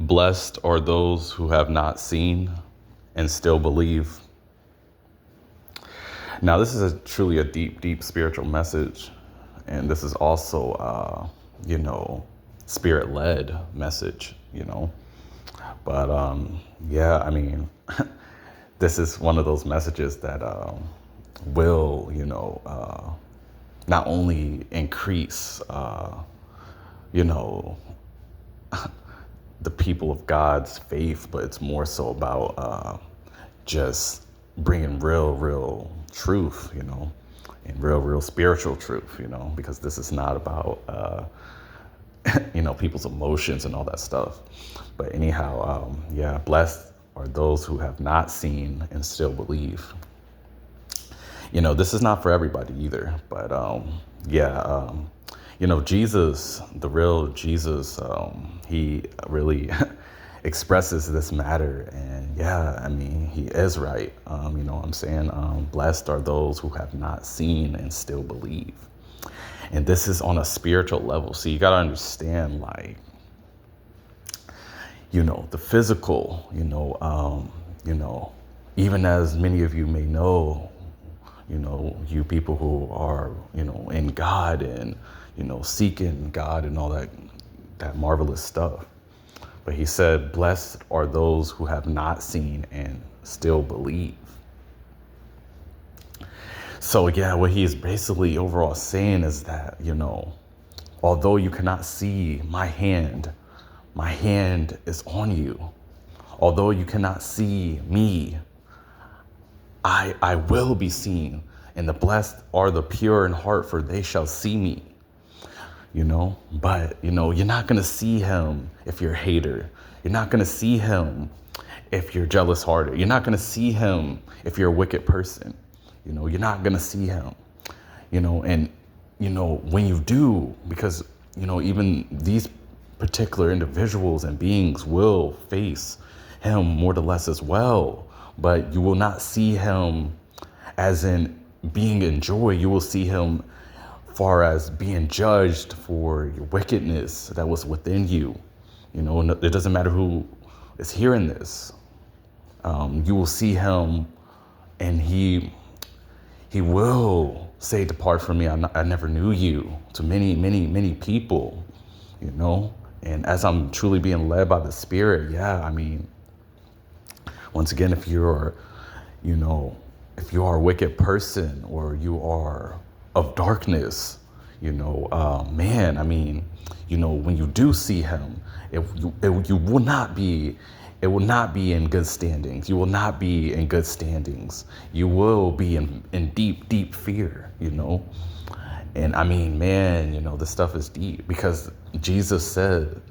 Blessed are those who have not seen and still believe. Now, this is truly a deep, deep spiritual message. And this is also, spirit-led message. But yeah, I mean, this is one of those messages that will, not only increase, the people of God's faith, but it's more so about just bringing real truth, and real spiritual truth, because this is not about, people's emotions and all that stuff. But anyhow, blessed are those who have not seen and still believe. This is not for everybody either, but Jesus, the real Jesus, he really expresses this matter. And he is right. What I'm saying? Blessed are those who have not seen and still believe. And this is on a spiritual level. So you got to understand, the physical, even as many of you may know, you people who are, in God and, seeking God and all that marvelous stuff. But he said, blessed are those who have not seen and still believe. So what he is basically overall saying is that, although you cannot see my hand is on you. Although you cannot see me, I will be seen. And the blessed are the pure in heart, for they shall see me. But, you're not going to see him if you're a hater. You're not going to see him if you're jealous hearted. You're not going to see him if you're a wicked person. You're not going to see him, and, when you do, because, even these particular individuals and beings will face him more or less as well, but you will not see him as in being in joy. You will see him far as being judged for your wickedness that was within you. It doesn't matter who is hearing this. You will see him, and he will say, depart from me, I never knew you, to many people, And as I'm truly being led by the Spirit, once again, if you're, if you are a wicked person or you are of darkness, when you do see him, you will not be, it will not be in good standings. You will not be in good standings. You will be in deep fear, And this stuff is deep, because Jesus said,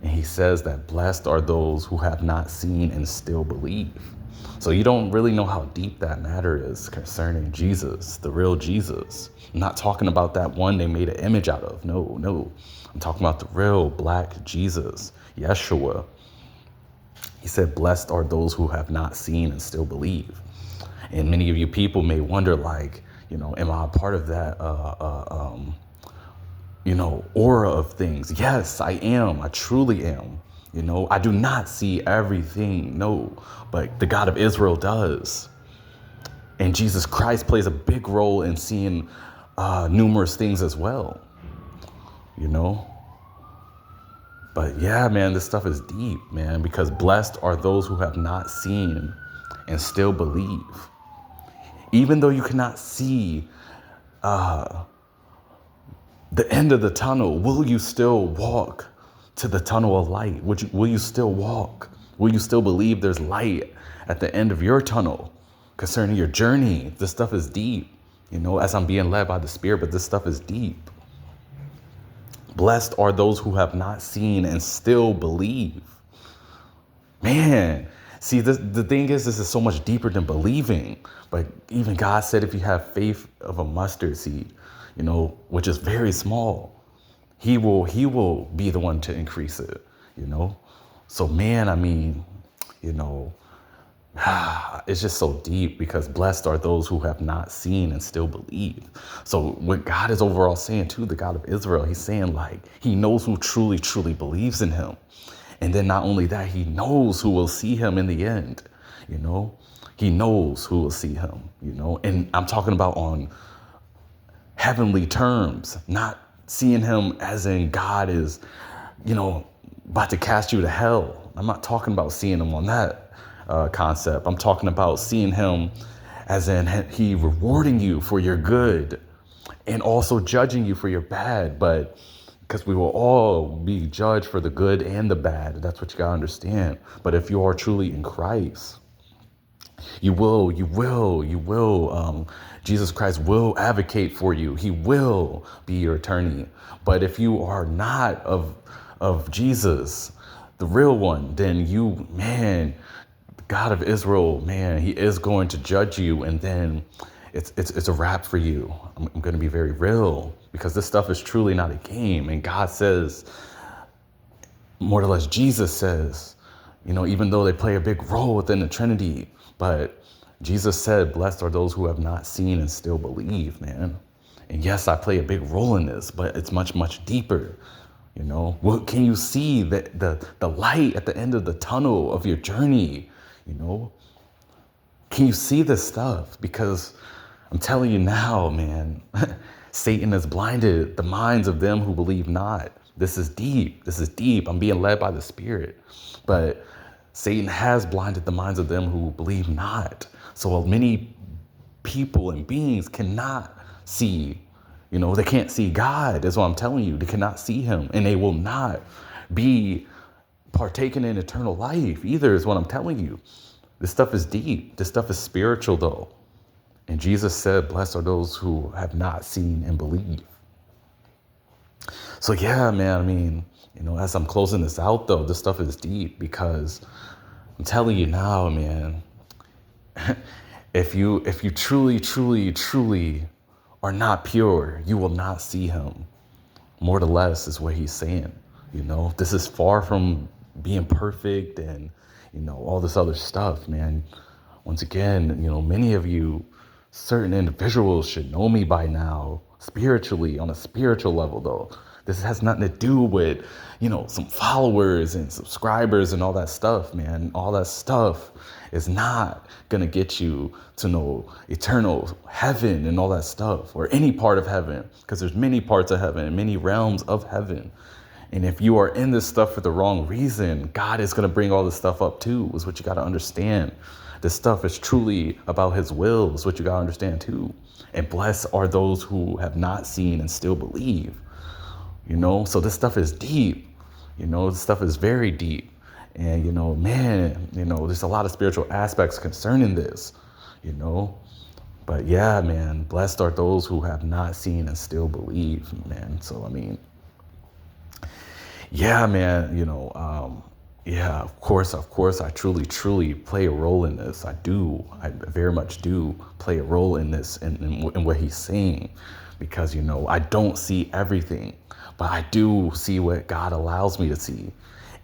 and he says that blessed are those who have not seen and still believe. So you don't really know how deep that matter is concerning Jesus, the real Jesus. I'm not talking about that one they made an image out of. No. I'm talking about the real black Jesus, Yeshua. He said, blessed are those who have not seen and still believe. And many of you people may wonder, am I a part of that, aura of things? Yes, I am. I truly am. I do not see everything, no, but the God of Israel does. And Jesus Christ plays a big role in seeing numerous things as well, But this stuff is deep, man, because blessed are those who have not seen and still believe. Even though you cannot see the end of the tunnel, will you still walk to the tunnel of light? Will you still walk? Will you still believe there's light at the end of your tunnel concerning your journey? This stuff is deep, as I'm being led by the Spirit, but this stuff is deep. Blessed are those who have not seen and still believe. Man, see, the thing is, this is so much deeper than believing. But even God said, if you have faith of a mustard seed, which is very small, he will be the one to increase it, So, it's just so deep, because blessed are those who have not seen and still believe. So what God is overall saying to the God of Israel, he's saying, he knows who truly believes in him. And then not only that, he knows who will see him in the end. You know, he knows who will see him, you know, and I'm talking about on heavenly terms, not seeing him as in God is, you know, about to cast you to hell. I'm not talking about seeing him on that concept. I'm talking about seeing him as in he rewarding you for your good and also judging you for your bad. But because we will all be judged for the good and the bad. That's what you got to understand. But if you are truly in Christ, you will, Jesus Christ will advocate for you. He will be your attorney. But if you are not of Jesus, the real one, then you, man, the God of Israel, man, he is going to judge you. And then it's a wrap for you. I'm going to be very real, because this stuff is truly not a game. And God says, more or less, Jesus says, you know, even though they play a big role within the Trinity, but Jesus said, blessed are those who have not seen and still believe, man. And yes, I play a big role in this, but it's much, much deeper. You know, what can you see the light at the end of the tunnel of your journey? You know, can you see this stuff? Because I'm telling you now, man, Satan has blinded the minds of them who believe not. This is deep. This is deep. I'm being led by the Spirit. But Satan has blinded the minds of them who believe not. So many people and beings cannot see, you know, they can't see God. That's what I'm telling you. They cannot see him, and they will not be partaking in eternal life either, is what I'm telling you. This stuff is deep. This stuff is spiritual, though. And Jesus said, blessed are those who have not seen and believe. So yeah, man, I mean, you know, as I'm closing this out, though, this stuff is deep, because I'm telling you now, man, if you truly are not pure, you will not see him. More or less is what he's saying. You know, this is far from being perfect and, you know, all this other stuff, man. Once again, you know, many of you, certain individuals should know me by now, spiritually, on a spiritual level, though. This has nothing to do with, you know, some followers and subscribers and all that stuff, man. All that stuff is not going to get you to know eternal heaven and all that stuff, or any part of heaven, because there's many parts of heaven and many realms of heaven. And if you are in this stuff for the wrong reason, God is going to bring all this stuff up too, is what you got to understand. This stuff is truly about his will, is what you got to understand too. And blessed are those who have not seen and still believe. You know, so this stuff is deep. You know, this stuff is very deep. And, you know, man, you know, there's a lot of spiritual aspects concerning this, you know. But yeah, man, blessed are those who have not seen and still believe, man. So, I mean, yeah, man, you know, yeah, of course, I truly play a role in this. I very much do play a role in this and what he's saying, because, you know, I don't see everything, but I do see what God allows me to see.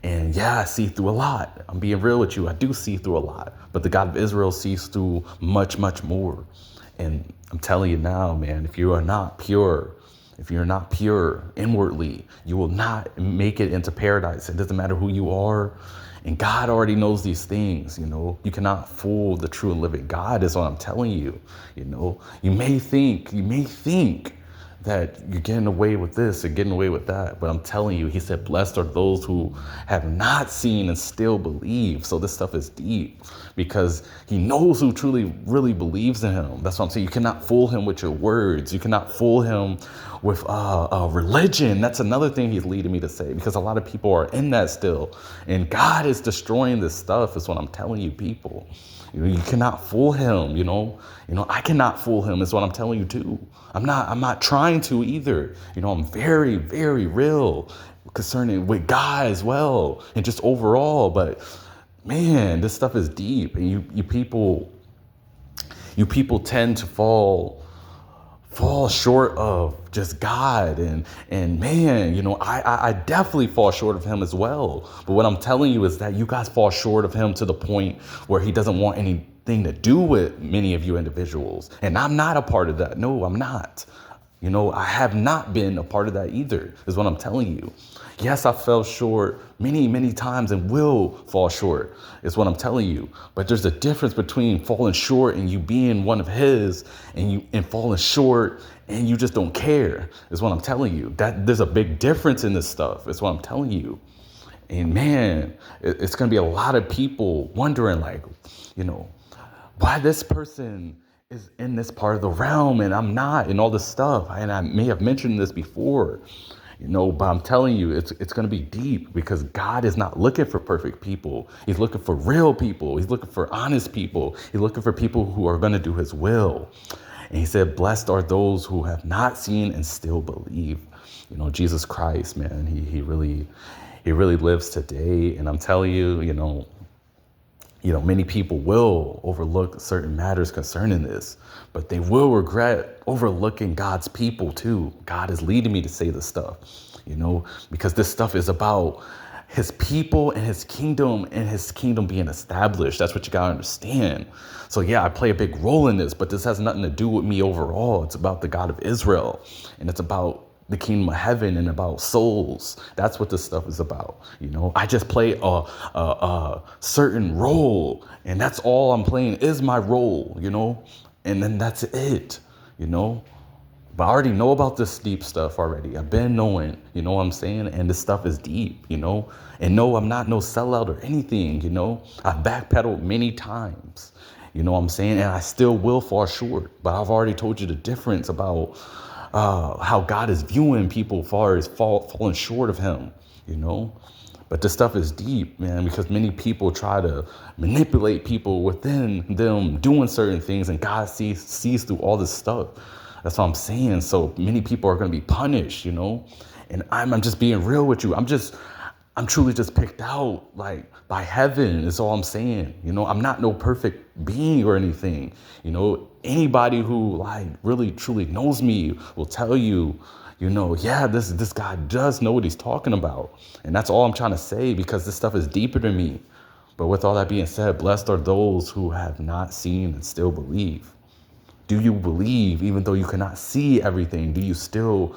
And yeah, I see through a lot. I'm being real with you. I do see through a lot, but the God of Israel sees through much, much more. And I'm telling you now, man, if you're not pure inwardly, you will not make it into paradise. It doesn't matter who you are. And God already knows these things, you know. You cannot fool the true and living God, is what I'm telling you. You know, you may think that you're getting away with this or getting away with that. But I'm telling you, he said, blessed are those who have not seen and still believe. So this stuff is deep, because he knows who truly, really believes in him. That's what I'm saying. You cannot fool him with your words. You cannot fool him with religion. That's another thing he's leading me to say, because a lot of people are in that still. And God is destroying this stuff, is what I'm telling you, people. You know, you cannot fool him, you know, I cannot fool him, is what I'm telling you too. I'm not trying to either. You know, I'm very, very real concerning with God as well, and just overall. But man, this stuff is deep, and you people tend to fall short of just God, and man, you know, I definitely fall short of him as well. But what I'm telling you is that you guys fall short of him to the point where he doesn't want anything to do with many of you individuals. And I'm not a part of that. No, I'm not. You know, I have not been a part of that either, is what I'm telling you. Yes, I fell short many, many times and will fall short, is what I'm telling you. But there's a difference between falling short and you being one of his and falling short and you just don't care, is what I'm telling you. That there's a big difference in this stuff, is what I'm telling you. And man, it's going to be a lot of people wondering, like, you know, why this person is in this part of the realm and I'm not, and all this stuff. And I may have mentioned this before, you know, but I'm telling you, it's going to be deep, because God is not looking for perfect people. He's looking for real people. He's looking for honest people. He's looking for people who are going to do his will. And he said, blessed are those who have not seen and still believe. You know, Jesus Christ, man, he really lives today. And I'm telling you, many people will overlook certain matters concerning this, but they will regret overlooking God's people too. God is leading me to say this stuff, because this stuff is about his people and his kingdom being established. That's what you gotta understand. So yeah, I play a big role in this, but this has nothing to do with me overall. It's about the God of Israel, and it's about the kingdom of heaven and about souls. That's what this stuff is about. I just play a certain role, and that's all I'm playing is my role, and then that's it, But I already know about this deep stuff already. I've been knowing, you know what I'm saying? And this stuff is deep, And no, I'm not no sellout or anything, I've backpedaled many times, you know what I'm saying? And I still will fall short. But I've already told you the difference about how God is viewing people as far as falling short of him, But this stuff is deep, man, because many people try to manipulate people within them doing certain things, and God sees through all this stuff. That's what I'm saying. So many people are going to be punished, And I'm just being real with you. I'm truly just picked out, like, by heaven is all I'm saying. I'm not no perfect being or anything. Anybody who, like, really truly knows me will tell you, yeah, this guy does know what he's talking about. And that's all I'm trying to say, because this stuff is deeper than me. But with all that being said, blessed are those who have not seen and still believe. Do you believe, even though you cannot see everything? Do you still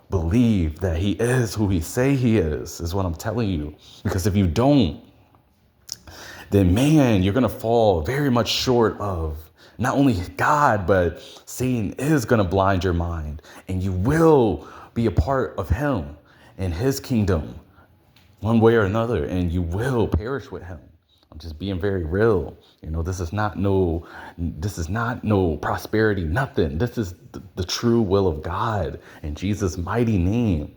believe that he is who he say he is what I'm telling you? Because if you don't, then man, you're going to fall very much short of not only God, but Satan is going to blind your mind, and you will be a part of him and his kingdom one way or another, and you will perish with him. I'm just being very real. This is not no prosperity, nothing. This is the true will of God in Jesus' mighty name.